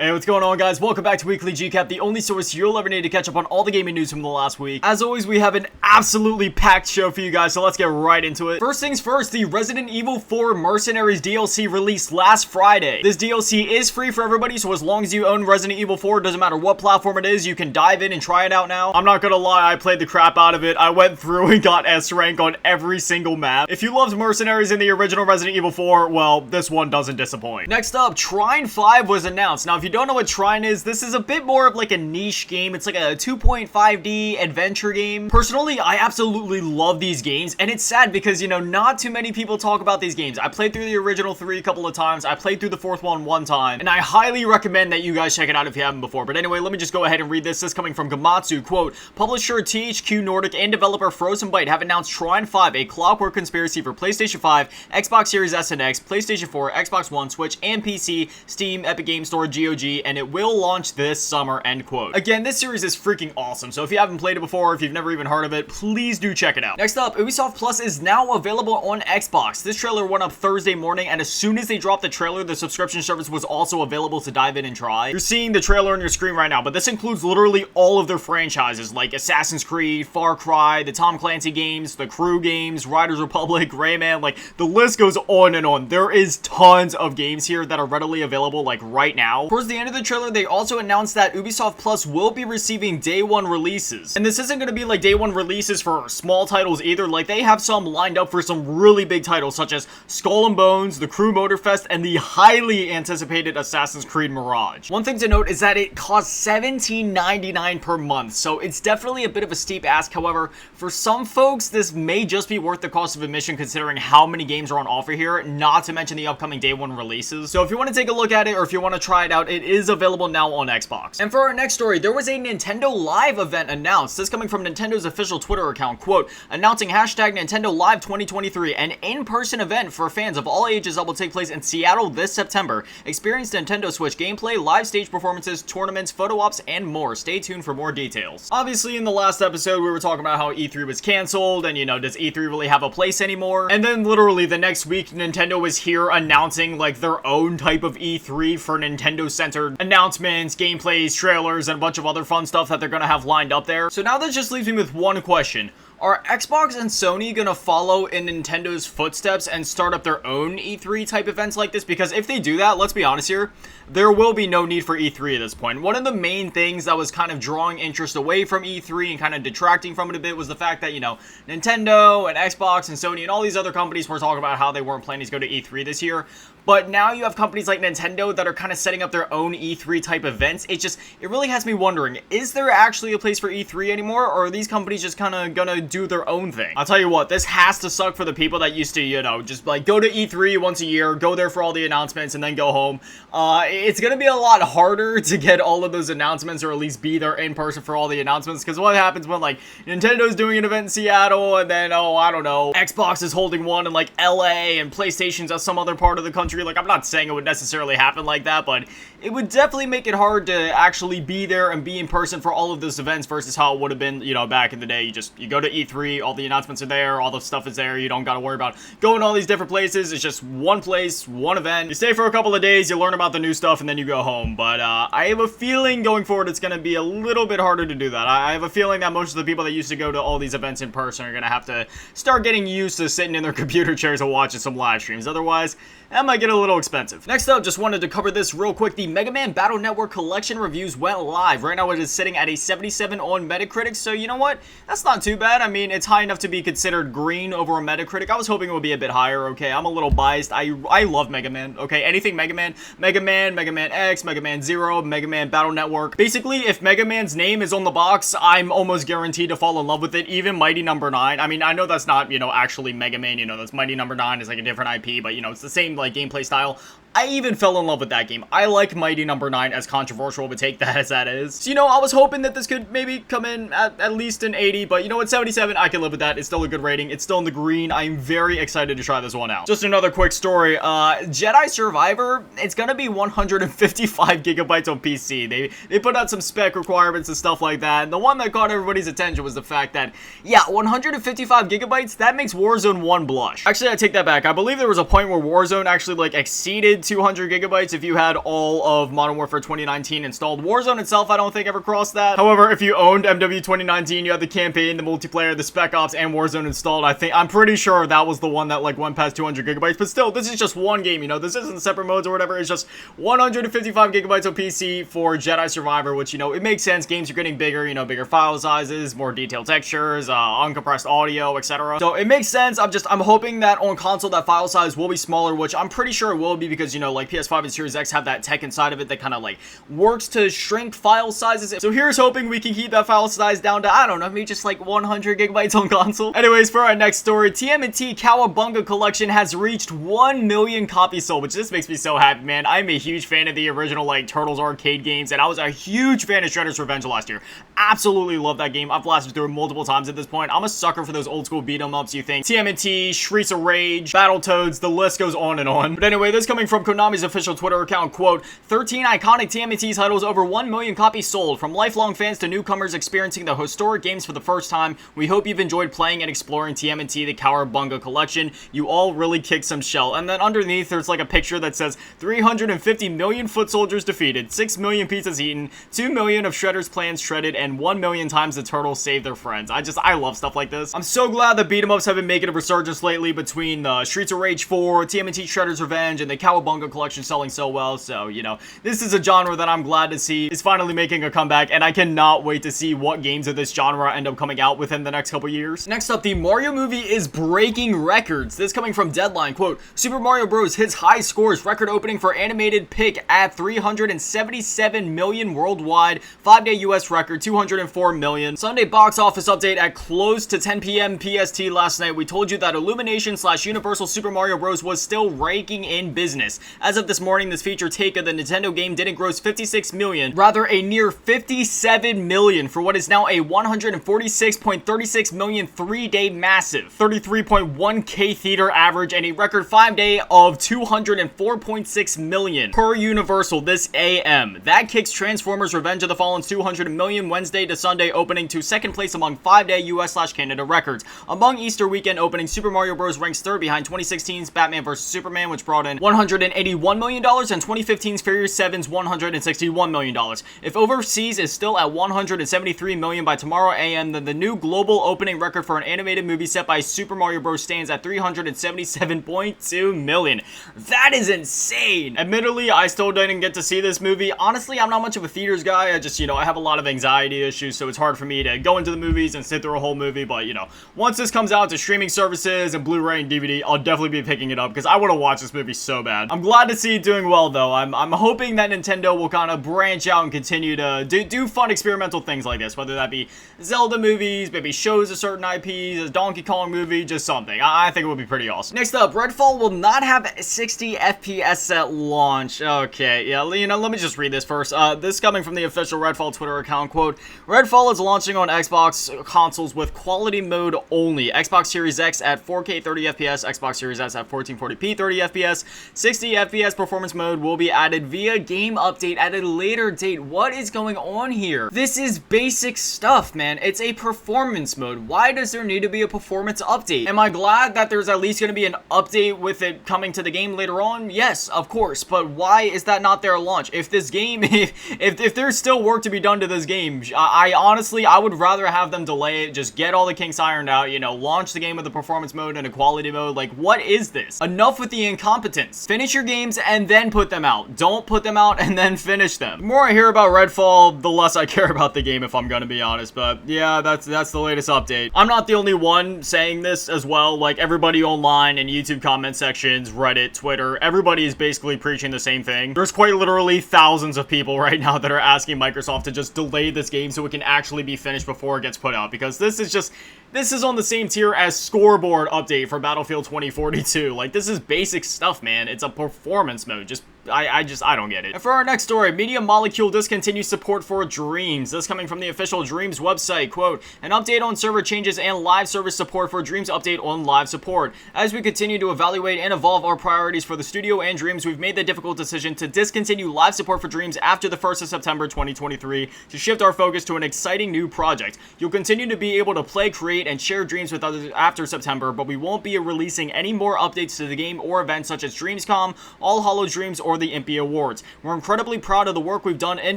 Hey, what's going on, guys? Welcome back to Weekly GCap, the only source you'll ever need to catch up on all the gaming news from the last week. As always, we have an absolutely packed show for you guys, so let's get right into it. First things first, the Resident Evil 4 Mercenaries DLC released last Friday. This DLC is free for everybody, so as long as you own Resident Evil 4, doesn't matter what platform it is, you can dive in and try it out now. I'm not gonna lie, I played the crap out of it. I went through and got S rank on every single map. If you loved Mercenaries in the original Resident Evil 4, well, this one doesn't disappoint. Next up, Trine 5 was announced. Now, if you don't know what Trine is, this is a bit more of like a niche game. It's like a 2.5D adventure game. Personally, I absolutely love these games, and it's sad because, you know, not too many people talk about these games. I played through the original 3 a couple of times. I played through the 4th one time, and I highly recommend that you guys check it out if you haven't before. But anyway, let me just go ahead and read this. This is coming from Gamatsu. Quote, publisher THQ Nordic and developer Frozen Byte have announced Trine 5, a clockwork conspiracy for PlayStation 5, Xbox Series S and X, PlayStation 4, Xbox One, Switch, and PC, Steam, Epic Games Store, GOG, and it will launch this summer, end quote. Again, this series is freaking awesome, so if you haven't played it before, if you've never even heard of it, please do check it out. Next up, Ubisoft Plus is now available on Xbox. This trailer went up Thursday morning, and as soon as they dropped the trailer, the subscription service was also available to dive in and try. You're seeing the trailer on your screen right now, but this includes literally all of their franchises, like Assassin's Creed, Far Cry, the Tom Clancy games, the Crew games, Riders Republic, Rayman, like, the list goes on and on. There is tons of games here that are readily available, like, right now. Towards the end of the trailer, they also announced that Ubisoft Plus will be receiving day one releases. And this isn't going to be like day one releases for small titles either. Like, they have some lined up for some really big titles, such as Skull and Bones, the Crew Motorfest, and the highly anticipated Assassin's Creed Mirage. One thing to note is that it costs $17.99 per month, so it's definitely a bit of a steep ask. However, for some folks, this may just be worth the cost of admission considering how many games are on offer here, not to mention the upcoming day one releases. So if you want to take a look at it, or if you want to try it out, it is available now on Xbox. And for our next story, there was a Nintendo Live event announced. This coming from Nintendo's official Twitter account. Quote, announcing hashtag Nintendo Live 2023, an in-person event for fans of all ages that will take place in Seattle this September. Experience Nintendo Switch gameplay, live stage performances, tournaments, photo ops, and more. Stay tuned for more details. Obviously, in the last episode, we were talking about how E3 was canceled, and, you know, does E3 really have a place anymore? And then literally the next week, Nintendo was here announcing, like, their own type of E3 for Nintendo-centered announcements, gameplays, trailers, and a bunch of other fun stuff that they're gonna have lined up there. So now that just leaves me with one question. Are Xbox and Sony gonna follow in Nintendo's footsteps and start up their own E3 type events like this? Because if they do that, let's be honest here, there will be no need for E3 at this point. One of the main things that was kind of drawing interest away from E3 and kind of detracting from it a bit was the fact that, you know, Nintendo and Xbox and Sony and all these other companies were talking about how they weren't planning to go to E3 this year. But now you have companies like Nintendo that are kind of setting up their own E3 type events. It really has me wondering, is there actually a place for E3 anymore, or are these companies just kind of gonna do their own thing? I'll tell you what, this has to suck for the people that used to, you know, just like go to E3 once a year, go there for all the announcements, and then go home. It's gonna be a lot harder to get all of those announcements, or at least be there in person for all the announcements, because what happens when, like, Nintendo's doing an event in Seattle, and then, oh, I don't know, Xbox is holding one in, like, LA, and PlayStation's at some other part of the country. Like, I'm not saying it would necessarily happen like that, but it would definitely make it hard to actually be there and be in person for all of those events versus how it would have been, you know, back in the day. You go to E3, all the announcements are there, all the stuff is there, you don't gotta worry about going to all these different places. It's just one place, one event. You stay for a couple of days, you learn about the new stuff, and then you go home. But I have a feeling going forward it's gonna be a little bit harder to do that. I have a feeling that most of the people that used to go to all these events in person are gonna have to start getting used to sitting in their computer chairs and watching some live streams. Otherwise, that might get a little expensive. Next up, just wanted to cover this real quick. The Megaman Battle Network Collection reviews went live. Right now it is sitting at a 77 on Metacritic, so you know what? That's not too bad. I mean, it's high enough to be considered green over a Metacritic. I was hoping it would be a bit higher, okay? I'm a little biased. I love Mega Man, okay? Anything Mega Man, Mega Man X, Mega Man Zero, Mega Man Battle Network. Basically, if Mega Man's name is on the box, I'm almost guaranteed to fall in love with it, even Mighty Number 9. I mean, I know that's not, you know, actually Mega Man, you know, that's Mighty Number 9 is like a different IP, but, you know, it's the same, like, gameplay style. I even fell in love with that game. I like Mighty Number 9, as controversial of a take that as that is. So, you know, I was hoping that this could maybe come in at least an 80, but you know what, 77, I can live with that. It's still a good rating. It's still in the green. I'm very excited to try this one out. Just another quick story. Jedi Survivor, it's gonna be 155 gigabytes on PC. They put out some spec requirements and stuff like that, and the one that caught everybody's attention was the fact that, yeah, 155 gigabytes, that makes Warzone 1 blush. Actually, I take that back. I believe there was a point where Warzone actually, like, exceeded exceeded 200 gigabytes if you had all of Modern Warfare 2019 installed. Warzone itself, I don't think ever crossed that. However, if you owned MW 2019, you had the campaign, the multiplayer, the Spec Ops, and Warzone installed, I'm pretty sure that was the one that like went past 200 gigabytes. But still, this is just one game, you know, this isn't separate modes or whatever. It's just 155 gigabytes on PC for Jedi Survivor, which, you know, it makes sense. Games are getting bigger, you know, bigger file sizes, more detailed textures, uncompressed audio, etc. So it makes sense. I'm hoping that on console that file size will be smaller, which I'm pretty sure it will be, because, you know, like PS5 and Series X have that tech inside of it that kind of like works to shrink file sizes. So here's hoping we can keep that file size down to, I don't know, maybe just like 100 gigabytes on console. Anyways, for our next story, TMNT Cowabunga collection has reached 1 million copies sold, which this makes me so happy, man. I'm a huge fan of the original like Turtles arcade games, and I was a huge fan of Shredder's Revenge last year. Absolutely love that game. I've blasted through it multiple times at this point. I'm a sucker for those old school beat 'em ups. You think TMNT, Streets of Rage, Battletoads, the list goes on and on. But anyway, this coming from Konami's official Twitter account, quote, 13 iconic TMNT titles, over 1 million copies sold. From lifelong fans to newcomers experiencing the historic games for the first time, we hope you've enjoyed playing and exploring TMNT, the Cowabunga collection. You all really kicked some shell. And then underneath, there's like a picture that says 350 million foot soldiers defeated, 6 million pizzas eaten, 2 million of Shredder's plans shredded, and 1 million times the turtles saved their friends. I love stuff like this. I'm so glad that beat 'em ups have been making a resurgence lately between the Streets of Rage 4, TMNT Shredder's Revenge, and the Cowabunga collection selling so well. So, you know, this is a genre that I'm glad to see is finally making a comeback, and I cannot wait to see what games of this genre end up coming out within the next couple years. Next up, the Mario movie is breaking records. This coming from Deadline, quote, Super Mario Bros. Hits high scores, record opening for animated pick at 377 million worldwide, 5-day US record, 204 million. Sunday box office update at close to 10 p.m. PST last night. We told you that Illumination/Universal Super Mario Bros. Was still raking in business. As of this morning, this feature take of the Nintendo game didn't gross 56 million, rather a near 57 million for what is now a 146.36 million 3-day massive, 33.1k theater average, and a record 5-day of 204.6 million per Universal this AM. That kicks Transformers Revenge of the Fallen's 200 million Wednesday to Sunday opening to second place among 5-day US/Canada records. Among Easter weekend openings, Super Mario Bros. Ranks third behind 2016's Batman vs. Superman, which brought in $181 million, and 2015's Furious 7's $161 million. If overseas is still at 173 million by tomorrow AM, then the new global opening record for an animated movie set by Super Mario Bros. Stands at 377.2 million. That is insane! Admittedly, I still didn't get to see this movie. Honestly, I'm not much of a theaters guy. I just, you know, I have a lot of anxiety issues, so it's hard for me to go into the movies and sit through a whole movie. But, you know, once this comes out to streaming services and Blu-ray and DVD, I'll definitely be picking it up because I want to watch this movie so bad. I'm glad to see it doing well, though. I'm hoping that Nintendo will kind of branch out and continue to do fun experimental things like this, whether that be Zelda movies, maybe shows of certain IPs, a Donkey Kong movie, just something. I think it would be pretty awesome. Next up, Redfall will not have 60 FPS at launch. Okay, yeah, you know, let me just read this first. This coming from the official Redfall Twitter account, quote, Redfall is launching on Xbox consoles with quality mode only. Xbox Series X at 4K 30 FPS, Xbox Series S at 1440p 30 FPS. 60 FPS performance mode will be added via game update at a later date. What is going on here? This is basic stuff, man. It's a performance mode. Why does there need to be a performance update? Am I glad that there's at least going to be an update with it coming to the game later on? Yes, of course, but why is that not there at launch? If this game, if there's still work to be done to this game, I honestly, I would rather have them delay it, just get all the kinks ironed out, you know, launch the game with a performance mode and a quality mode. Like, what is this? Enough with the incompetence. Finish your games and then put them out. Don't put them out and then finish them. The more I hear about Redfall, the less I care about the game, if I'm gonna be honest, but yeah, that's the latest update. I'm not the only one saying this as well. Like, everybody online in YouTube comment sections, Reddit, Twitter, everybody is basically preaching the same thing. There's quite literally thousands of people right now that are asking Microsoft to just delay this game so it can actually be finished before it gets put out, because this is on the same tier as Scoreboard update for Battlefield 2042. Like, this is basic stuff, man. It's a performance mode. Just I don't get it. And for our next story, Media Molecule discontinues support for Dreams. This coming from the official Dreams website. Quote, an update on server changes and live service support for Dreams update on live support. As we continue to evaluate and evolve our priorities for the studio and Dreams, we've made the difficult decision to discontinue live support for Dreams after the 1st of September 2023 to shift our focus to an exciting new project. You'll continue to be able to play, create, and share Dreams with others after September, but we won't be releasing any more updates to the game or events such as Dreamscom, All Hallows Dreams, or the Impy Awards. We're incredibly proud of the work we've done in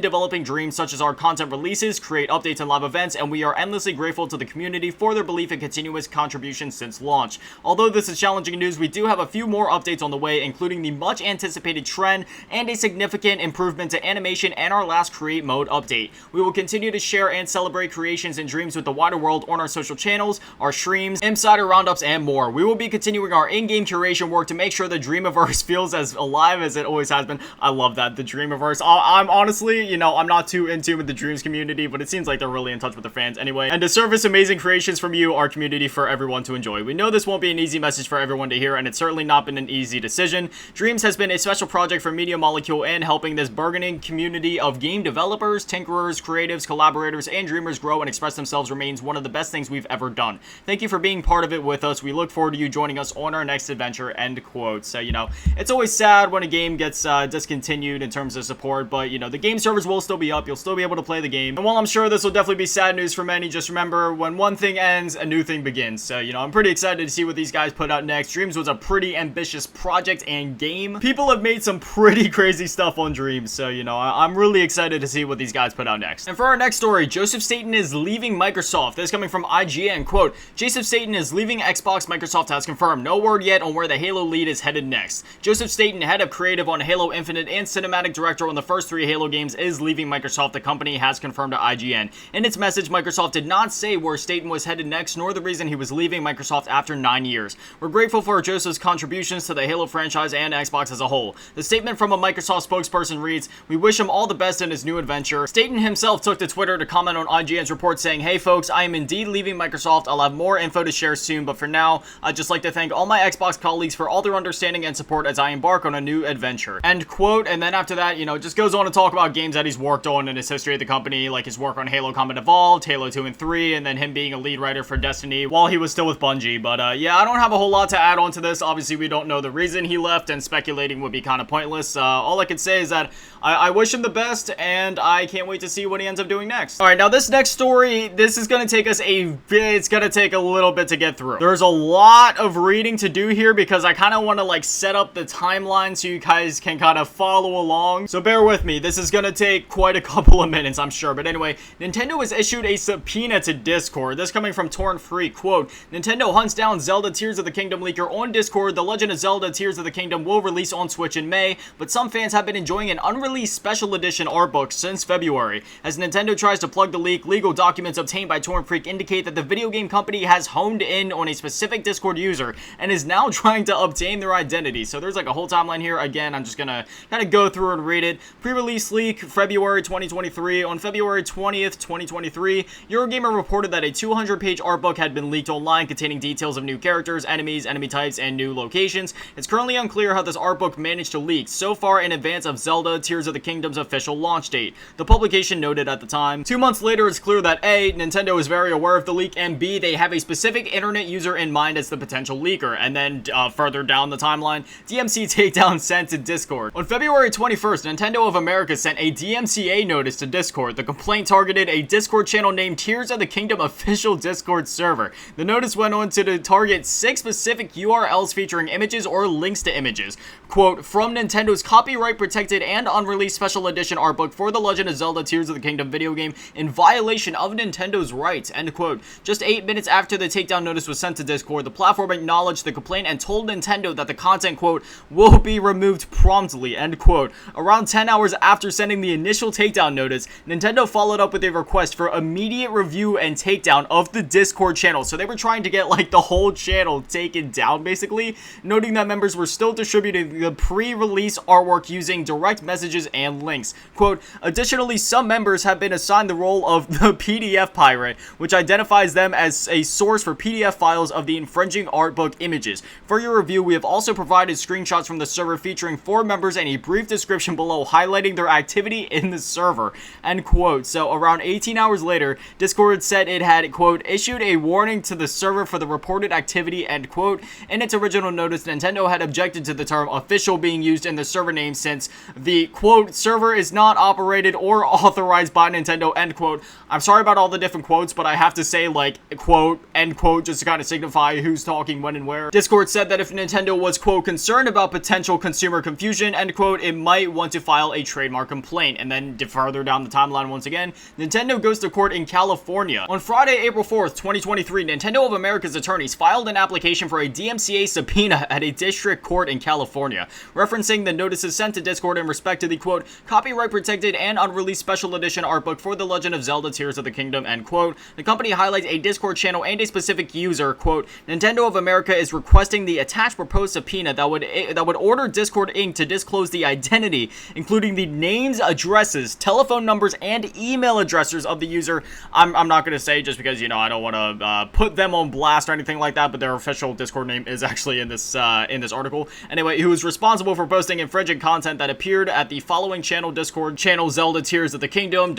developing Dreams, such as our content releases, create updates and live events, and we are endlessly grateful to the community for their belief and continuous contributions since launch. Although this is challenging news, we do have a few more updates on the way, including the much anticipated Trine and a significant improvement to animation and our last create mode update. We will continue to share and celebrate creations and Dreams with the wider world on our social channels, our streams, insider roundups, and more. We will be continuing our in-game curation work to make sure the Dreamiverse feels as alive as it always has been. I love that, the Dreamiverse. I'm honestly, you know, I'm not too in tune with the Dreams community, but it seems like they're really in touch with their fans anyway. And to surface amazing creations from you, our community, for everyone to enjoy. We know this won't be an easy message for everyone to hear, and it's certainly not been an easy decision. Dreams has been a special project for Media Molecule, and helping this burgeoning community of game developers, tinkerers, creatives, collaborators, and dreamers grow and express themselves remains one of the best things we've ever done. Thank you for being part of it with us. We look forward to you joining us on our next adventure, end quote. So, you know, it's always sad when a game gets discontinued in terms of support, but, you know, the game servers will still be up. You'll still be able to play the game. And while I'm sure this will definitely be sad news for many, just remember, when one thing ends, a new thing begins. So, you know, I'm pretty excited to see what these guys put out next. Dreams was a pretty ambitious project and game. People have made some pretty crazy stuff on Dreams, so, you know, I'm really excited to see what these guys put out next. And for our next story, Joseph Staten is leaving Microsoft. This coming from IGN. Quote, Joseph Staten is leaving Xbox. Microsoft has confirmed. No word yet on where the Halo lead is headed next. Joseph Staten, head of creative on Halo Infinite and cinematic director on the first 3 Halo games, is leaving Microsoft, the company has confirmed to IGN. In its message, Microsoft did not say where Staten was headed next, nor the reason he was leaving Microsoft after 9 years. We're grateful for Joseph's contributions to the Halo franchise and Xbox as a whole. The statement from a Microsoft spokesperson reads, we wish him all the best in his new adventure. Staten himself took to Twitter to comment on IGN's report saying, hey folks, I am indeed leaving Microsoft. I'll have more info to share soon, but for now, I'd just like to thank all my Xbox colleagues for all their understanding and support as I embark on a new adventure. End quote. And then after that, you know, just goes on to talk about games that he's worked on in his history of the company, like his work on Halo Combat Evolved, Halo 2 and 3, and then him being a lead writer for Destiny while he was still with Bungie. But yeah, I don't have a whole lot to add on to this. Obviously, we don't know the reason he left, and speculating would be kind of pointless. All I can say is that I wish him the best, and I can't wait to see what he ends up doing next. All right, now this next story, this is going to take us it's going to take a little bit to get through. There's a lot of reading to do here because I kind of want to like set up the timeline so you guys can kind of follow along. So bear with me. This is going to take quite a couple of minutes, I'm sure. But anyway, Nintendo has issued a subpoena to Discord. This coming from Torn Free. Quote, Nintendo hunts down Zelda Tears of the Kingdom leaker on Discord. The Legend of Zelda Tears of the Kingdom will release on Switch in May, but some fans have been enjoying an unreleased special edition art book since February. As Nintendo tries to plug the leak, legal documents obtained by Torn Freak indicate that the video game company has honed in on a specific Discord user and is now trying to obtain their identity. So there's like a whole timeline here. Again, I'm just gonna kind of go through and read it. Pre-release leak, February 2023. On February 20th, 2023, Eurogamer reported that a 200-page art book had been leaked online containing details of new characters, enemies, enemy types, and new locations. It's currently unclear how this art book managed to leak so far in advance of Zelda Tears of the Kingdom's official launch date. The publication noted at the time. 2 months later, it's clear that A, Nintendo is very aware of the leak, and B, they have a specific internet user in mind as the potential leaker. And then further down the timeline, DMC takedown sent to Discord. On February 21st, Nintendo of America sent a DMCA notice to Discord. The complaint targeted a Discord channel named Tears of the Kingdom official Discord server. The notice went on to target 6 specific URLs featuring images or links to images. Quote, from Nintendo's copyright protected and unreleased special edition art book for The Legend of Zelda Tears of the Kingdom video game in violation of Nintendo's rights, end quote. Just 8 minutes after the takedown notice was sent to Discord, the platform acknowledged the complaint and told Nintendo that the content, quote, will be removed promptly, end quote. Around 10 hours after sending the initial takedown notice, Nintendo followed up with a request for immediate review and takedown of the Discord channel. So they were trying to get like the whole channel taken down, basically, noting that members were still distributing the pre-release artwork using direct messages and links. Quote, additionally, some members have been assigned the role of the PDF pirate, which identifies them as a source for PDF files of the infringing art book images. For your review, we have also provided screenshots from the server featuring 4 core members and a brief description below highlighting their activity in the server, end quote. So around 18 hours later, Discord said it had, quote, issued a warning to the server for the reported activity, end quote. In its original notice, Nintendo had objected to the term official being used in the server name since the, quote, server is not operated or authorized by Nintendo, end quote. I'm sorry about all the different quotes, but I have to say, like, quote, end quote, just to kind of signify who's talking when and where. Discord said that if Nintendo was, quote, concerned about potential consumer confusion, end quote, it might want to file a trademark complaint. And then further down the timeline once again, Nintendo goes to court in California. On Friday, April 4th, 2023, Nintendo of America's attorneys filed an application for a DMCA subpoena at a district court in California, referencing the notices sent to Discord in respect to the, quote, copyright protected and unreleased special edition art book for The Legend of Zelda Tears of the Kingdom, end quote. The company highlights a Discord channel and a specific user, quote, Nintendo of America is requesting the attached proposed subpoena that would order Discord Inc. to disclose the identity, including the names, addresses, telephone numbers, and email addresses of the user. I'm not going to say just because, you know, I don't want to put them on blast or anything like that, but their official Discord name is actually in this article. Anyway, who is responsible for posting infringing content that appeared at the following channel: Discord channel Zelda Tears of the Kingdom, ...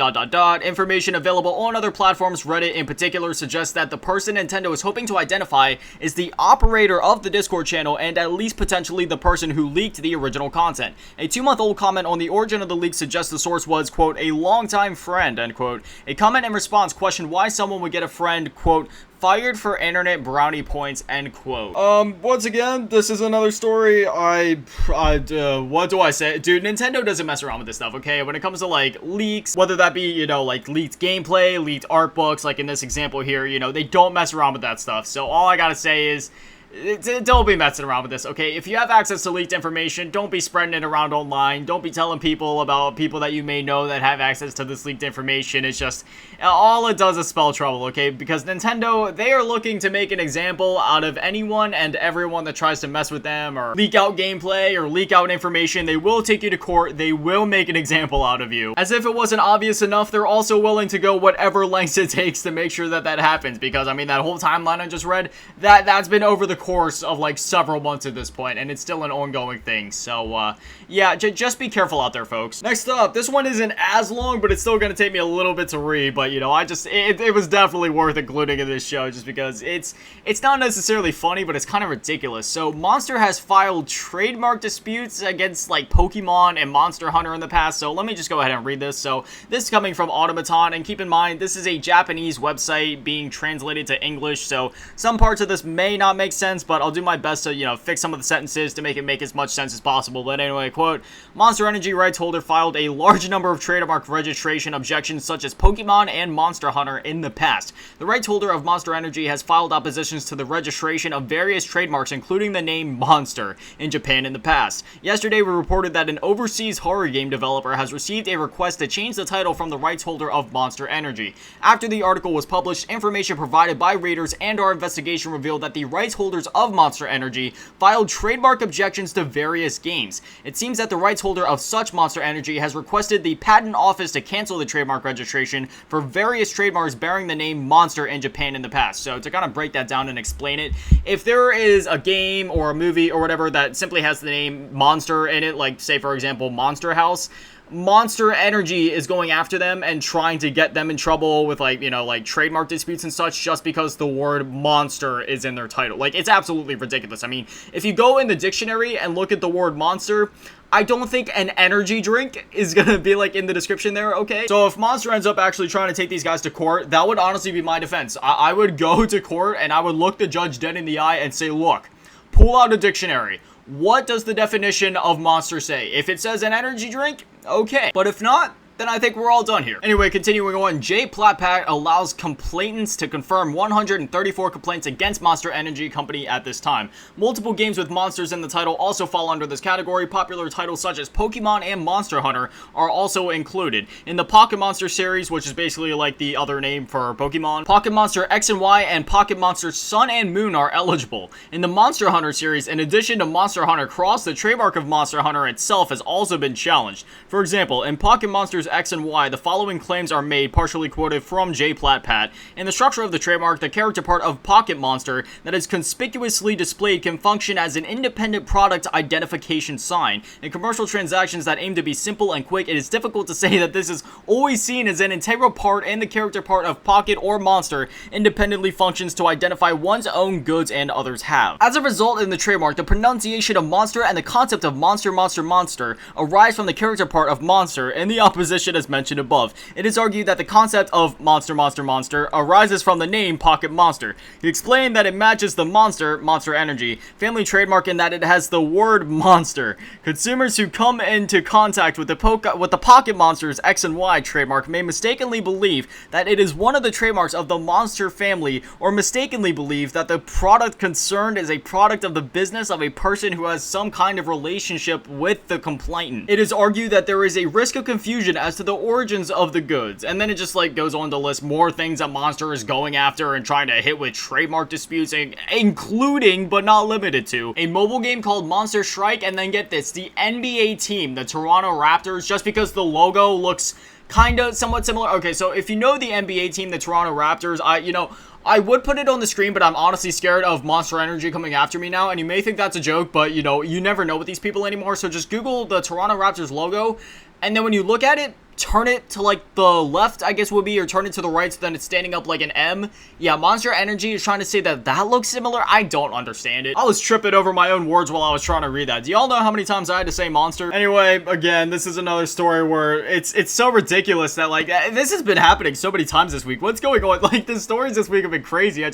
Information available on other platforms. Reddit in particular suggests that the person Nintendo is hoping to identify is the operator of the Discord channel and at least potentially the person who leaked the original content. A 2-month-old comment on the origin of the leak suggests the source was, quote, a longtime friend, end quote. A comment in response questioned why someone would get a friend, quote, fired for internet brownie points, end quote. Once again, this is another story. What do I say? Dude, Nintendo doesn't mess around with this stuff, okay? When it comes to, like, leaks, whether that be, you know, like, leaked gameplay, leaked art books, like in this example here, you know, they don't mess around with that stuff. So all I gotta say is, don't be messing around with this, okay? If you have access to leaked information, don't be spreading it around online. Don't be telling people about people that you may know that have access to this leaked information. It's just, all it does is spell trouble, okay? Because Nintendo, they are looking to make an example out of anyone and everyone that tries to mess with them or leak out gameplay or leak out information. They will take you to court. They will make an example out of you. As if it wasn't obvious enough, they're also willing to go whatever lengths it takes to make sure that that happens. Because, I mean, that whole timeline I just read, that's been over the course of like several months at this point, and it's still an ongoing thing. So yeah, just be careful out there, folks. Next up, this one isn't as long, but it's still gonna take me a little bit to read, but you know, it was definitely worth including in this show just because it's not necessarily funny, but it's kind of ridiculous. So Monster has filed trademark disputes against like Pokemon and Monster Hunter in the past, so let me just go ahead and read this. So this is coming from Automaton, and keep in mind this is a Japanese website being translated to English, so some parts of this may not make sense, but I'll do my best to, you know, fix some of the sentences to make it make as much sense as possible. But anyway, quote, Monster Energy rights holder filed a large number of trademark registration objections such as Pokemon and Monster Hunter in the past. The rights holder of Monster Energy has filed oppositions to the registration of various trademarks, including the name Monster, in Japan in the past. Yesterday, we reported that an overseas horror game developer has received a request to change the title from the rights holder of Monster Energy. After the article was published, information provided by readers and our investigation revealed that the rights holders of Monster Energy filed trademark objections to various games. It seems that the rights holder of such Monster Energy has requested the patent office to cancel the trademark registration for various trademarks bearing the name Monster in Japan in the past. So to kind of break that down and explain it, if there is a game or a movie or whatever that simply has the name Monster in it, like say for example Monster House, Monster Energy is going after them and trying to get them in trouble with, like, you know, like trademark disputes and such just because the word monster is in their title. Like, it's absolutely ridiculous. I mean, if you go in the dictionary and look at the word monster, I don't think an energy drink is gonna be like in the description there, okay? So if Monster ends up actually trying to take these guys to court, that would honestly be my defense. I would go to court and I would look the judge dead in the eye and say, look, pull out a dictionary. What does the definition of monster say? If it says an energy drink, okay. But if not, then I think we're all done here. Anyway, continuing on, J Platpat allows complainants to confirm 134 complaints against Monster Energy Company at this time. Multiple games with monsters in the title also fall under this category. Popular titles such as Pokemon and Monster Hunter are also included. In the Pocket Monster series, which is basically like the other name for Pokemon, Pocket Monster X and Y and Pocket Monster Sun and Moon are eligible. In the Monster Hunter series, in addition to Monster Hunter Cross, the trademark of Monster Hunter itself has also been challenged. For example, in Pocket Monsters Monsters X and Y, the following claims are made, partially quoted from J. Platt. In the structure of the trademark, the character part of Pocket Monster that is conspicuously displayed can function as an independent product identification sign. In commercial transactions that aim to be simple and quick, it is difficult to say that this is always seen as an integral part, and the character part of Pocket or Monster independently functions to identify one's own goods and others have. As a result, in the trademark, the pronunciation of monster and the concept of monster arise from the character part of monster in the opposition as mentioned above. It is argued that the concept of monster arises from the name Pocket Monster. He explained that it matches the Monster Energy family trademark in that it has the word monster. Consumers who come into contact with the Pocket Monsters X and Y trademark may mistakenly believe that it is one of the trademarks of the Monster family, or mistakenly believe that the product concerned is a product of the business of a person who has some kind of relationship with the complainant. It is argued that there is a risk of confusion as to the origins of the goods, and then it just like goes on to list more things that Monster is going after and trying to hit with trademark disputes, including but not limited to a mobile game called Monster Strike, and then get this, the NBA team, the Toronto Raptors, just because the logo looks somewhat similar. Okay, so if you know the NBA team, the Toronto Raptors, I would put it on the screen, but I'm honestly scared of Monster Energy coming after me now, and you may think that's a joke, but you never know with these people anymore, so just Google the Toronto Raptors logo, and then when you look at it, turn it to like the left, I guess would be, or turn it to the right so then it's standing up like an M. Yeah, Monster Energy is trying to say that looks similar. I don't understand it. I was tripping over my own words while I was trying to read that. Do y'all know how many times I had to say monster? Anyway, again, this is another story where it's so ridiculous that like this has been happening so many times this week. What's going on? Like the stories this week have been crazy.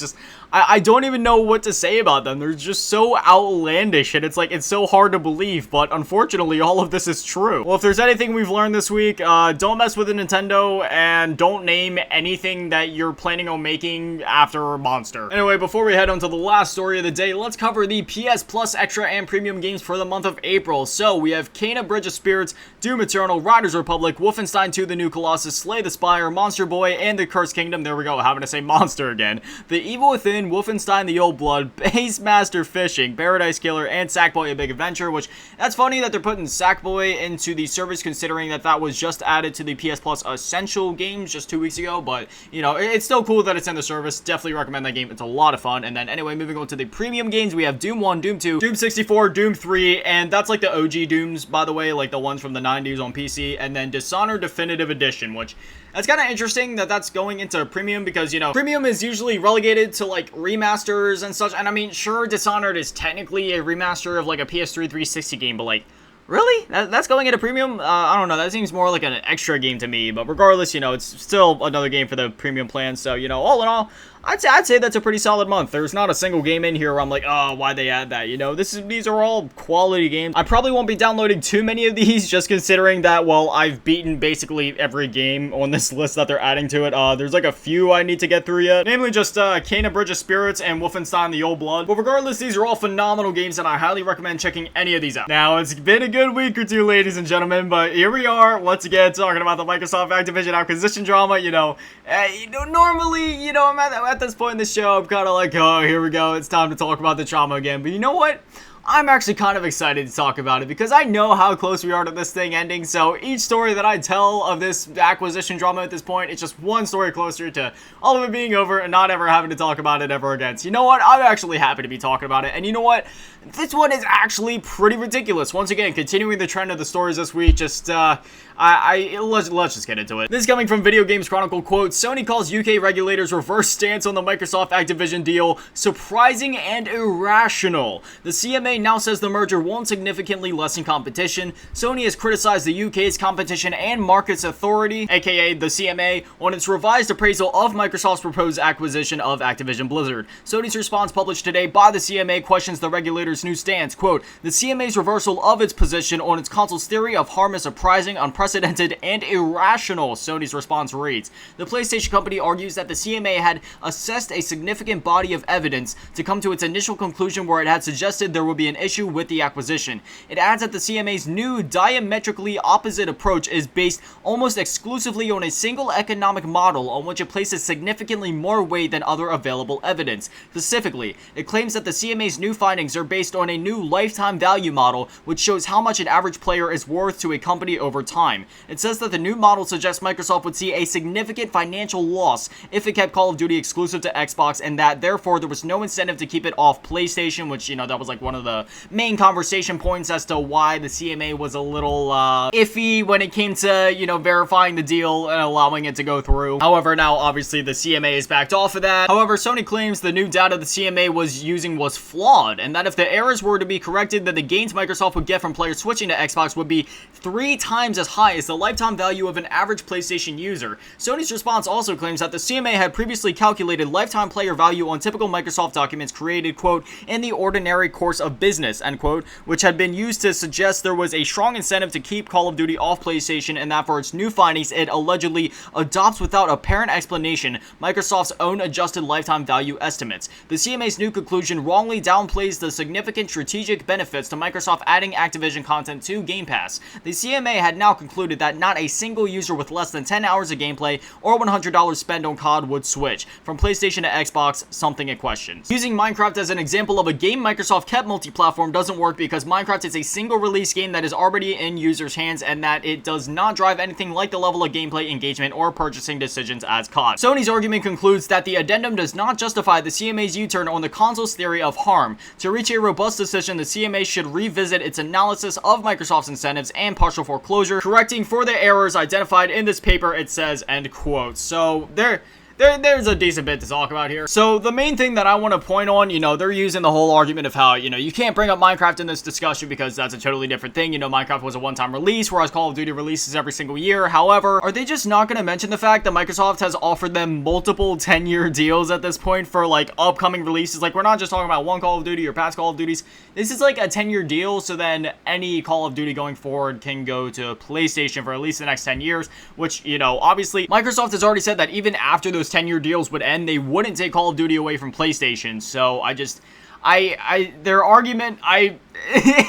I don't even know what to say about them. They're just so outlandish, and it's so hard to believe, but unfortunately all of this is true. Well, if there's anything we've learned this week, don't mess with a Nintendo, and don't name anything that you're planning on making after Monster. Anyway, before we head on to the last story of the day, let's cover the PS Plus Extra and Premium games for the month of April. So, we have Kena Bridge of Spirits, Doom Eternal, Riders Republic, Wolfenstein 2 The New Colossus, Slay the Spire, Monster Boy, and The Cursed Kingdom. There we go, having to say Monster again. The Evil Within, Wolfenstein The Old Blood, Base Master Fishing, Paradise Killer, and Sackboy A Big Adventure, which, that's funny that they're putting Sackboy into the service considering that was just added to the PS Plus Essential games just 2 weeks ago, but, it's still cool that it's in the service. Definitely recommend that game. It's a lot of fun. And then, anyway, moving on to the premium games, we have Doom 1, Doom 2, Doom 64, Doom 3, and that's like the OG Dooms, by the way, like the ones from the 90s on PC, and then Dishonored Definitive Edition, which, that's kind of interesting that that's going into premium because, premium is usually relegated to, like, remasters and such, and I mean, sure, Dishonored is technically a remaster of, like, a PS3 360 game, but, like, really? That's going into premium? I don't know. That seems more like an extra game to me. But regardless, it's still another game for the premium plan. So, all in all, I'd say that's a pretty solid month. There's not a single game in here where I'm like, oh, why'd they add that? These are all quality games. I probably won't be downloading too many of these, just considering that, well, I've beaten basically every game on this list that they're adding to it. There's like a few I need to get through yet. Namely just Kena Bridge of Spirits and Wolfenstein The Old Blood. But regardless, these are all phenomenal games, and I highly recommend checking any of these out. Now, it's been a good week or two, ladies and gentlemen, but here we are, once again, talking about the Microsoft Activision acquisition drama. Normally, I'm at this point in the show, I'm kind of like, oh, here we go, it's time to talk about the drama again. But you know what? I'm actually kind of excited to talk about it because I know how close we are to this thing ending, so each story that I tell of this acquisition drama at this point, it's just one story closer to all of it being over and not ever having to talk about it ever again. So you know what? I'm actually happy to be talking about it, and you know what? This one is actually pretty ridiculous. Once again, continuing the trend of the stories this week, just, let's just get into it. This is coming from Video Games Chronicle, quote, Sony calls UK regulators' reverse stance on the Microsoft Activision deal surprising and irrational. The CMA now says the merger won't significantly lessen competition. Sony has criticized the UK's Competition and Markets Authority, aka the CMA, on its revised appraisal of Microsoft's proposed acquisition of Activision Blizzard. Sony's response published today by the CMA questions the regulator's new stance. Quote, the CMA's reversal of its position on its console's theory of harm is surprising, unprecedented, and irrational, Sony's response reads. The PlayStation company argues that the CMA had assessed a significant body of evidence to come to its initial conclusion where it had suggested there would be an issue with the acquisition. It adds that the CMA's new diametrically opposite approach is based almost exclusively on a single economic model on which it places significantly more weight than other available evidence. Specifically, it claims that the CMA's new findings are based on a new lifetime value model which shows how much an average player is worth to a company over time. time. It says that the new model suggests Microsoft would see a significant financial loss if it kept Call of Duty exclusive to Xbox, and that therefore there was no incentive to keep it off PlayStation, which, you know, that was like one of the main conversation points as to why the CMA was a little iffy when it came to, you know, verifying the deal and allowing it to go through. However, now obviously the CMA is backed off of that. However, Sony claims the new data the CMA was using was flawed, and that if the errors were to be corrected, then the gains Microsoft would get from players switching to Xbox would be 3 times as high as the lifetime value of an average PlayStation user. Sony's response also claims that the CMA had previously calculated lifetime player value on typical Microsoft documents created, quote, in the ordinary course of business, end quote, which had been used to suggest there was a strong incentive to keep Call of Duty off PlayStation, and that for its new findings, it allegedly adopts without apparent explanation Microsoft's own adjusted lifetime value estimates. The CMA's new conclusion wrongly downplays the significant strategic benefits to Microsoft adding Activision content to Game Pass. The CMA had now concluded that not a single user with less than 10 hours of gameplay or $100 spent on COD would switch from PlayStation to Xbox, something it questions. Using Minecraft as an example of a game Microsoft kept multi-platform doesn't work because Minecraft is a single release game that is already in users' hands, and that it does not drive anything like the level of gameplay engagement or purchasing decisions as COD. Sony's argument concludes that the addendum does not justify the CMA's U-turn on the console's theory of harm. To reach a robust decision, the CMA should revisit its analysis of Microsoft's incentives and partial foreclosure, correcting for the errors identified in this paper, it says, end quote. So there's a decent bit to talk about here. So the main thing that I want to point on, you know, they're using the whole argument of how, you know, you can't bring up Minecraft in this discussion because that's a totally different thing. You know, Minecraft was a one-time release, whereas Call of Duty releases every single year. However, are they just not going to mention the fact that Microsoft has offered them multiple 10-year deals at this point for, like, upcoming releases? Like, we're not just talking about one Call of Duty or past Call of Duties. This is, like, a 10-year deal, so then any Call of Duty going forward can go to PlayStation for at least the next 10 years, which, you know, obviously, Microsoft has already said that even after those 10-year deals would end, they wouldn't take Call of Duty away from PlayStation. So their argument,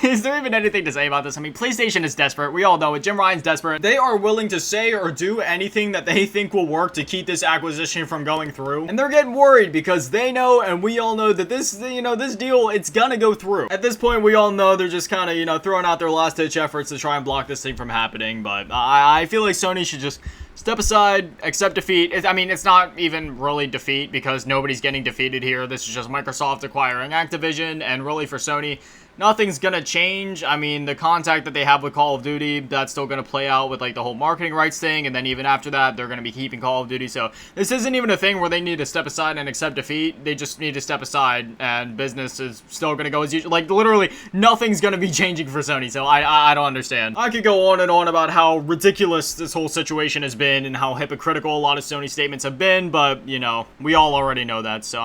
is there even anything to say about this? I mean, PlayStation is desperate. We all know it. Jim Ryan's desperate. They are willing to say or do anything that they think will work to keep this acquisition from going through. And they're getting worried because they know, and we all know, that this, you know, this deal, it's gonna go through. At this point, we all know they're just kind of, you know, throwing out their last-ditch efforts to try and block this thing from happening. But I feel like Sony should just step aside, accept defeat. I mean, it's not even really defeat because nobody's getting defeated here. This is just Microsoft acquiring Activision, and really for Sony, nothing's gonna change. I mean, the contact that they have with Call of Duty, that's still gonna play out with, like, the whole marketing rights thing, and then even after that, they're gonna be keeping Call of Duty. So this isn't even a thing where they need to step aside and accept defeat. They just need to step aside, and business is still gonna go as usual. Like, literally, nothing's gonna be changing for Sony, so I don't understand. I could go on and on about how ridiculous this whole situation has been and how hypocritical a lot of Sony statements have been, but, you know, we all already know that, so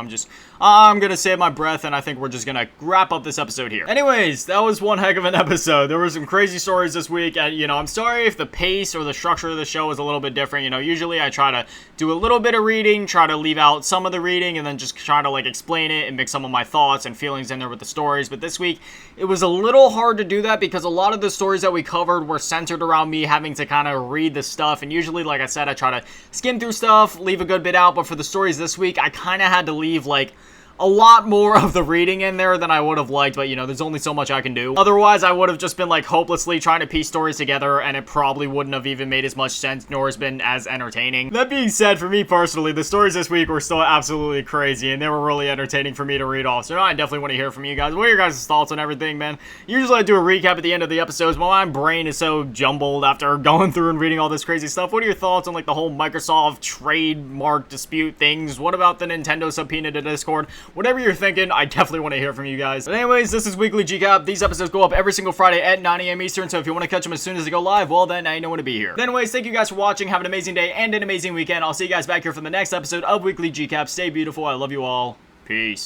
I'm gonna save my breath, and I think we're just gonna wrap up this episode here. Anyways, that was one heck of an episode. There were some crazy stories this week, and, you know, I'm sorry if the pace or the structure of the show is a little bit different. You know, usually I try to do a little bit of reading, try to leave out some of the reading, and then just try to, like, explain it and mix some of my thoughts and feelings in there with the stories. But this week, it was a little hard to do that because a lot of the stories that we covered were centered around me having to kind of read the stuff, and usually, like I said, I try to skim through stuff, leave a good bit out, but for the stories this week, I kind of had to leave, like, a lot more of the reading in there than I would have liked, but, you know, there's only so much I can do. Otherwise, I would have just been, like, hopelessly trying to piece stories together, and it probably wouldn't have even made as much sense, nor has been as entertaining. That being said, for me personally, the stories this week were still absolutely crazy, and they were really entertaining for me to read off, so I definitely want to hear from you guys. What are your guys' thoughts on everything, man? Usually I do a recap at the end of the episodes, but my brain is so jumbled after going through and reading all this crazy stuff. What are your thoughts on, like, the whole Microsoft trademark dispute things? What about the Nintendo subpoena to Discord? Whatever you're thinking, I definitely want to hear from you guys. But anyways, this is Weekly GCAP. These episodes go up every single Friday at 9 a.m. Eastern, so if you want to catch them as soon as they go live, well, then now you know when to be here. But anyways, thank you guys for watching. Have an amazing day and an amazing weekend. I'll see you guys back here for the next episode of Weekly GCAP. Stay beautiful. I love you all. Peace.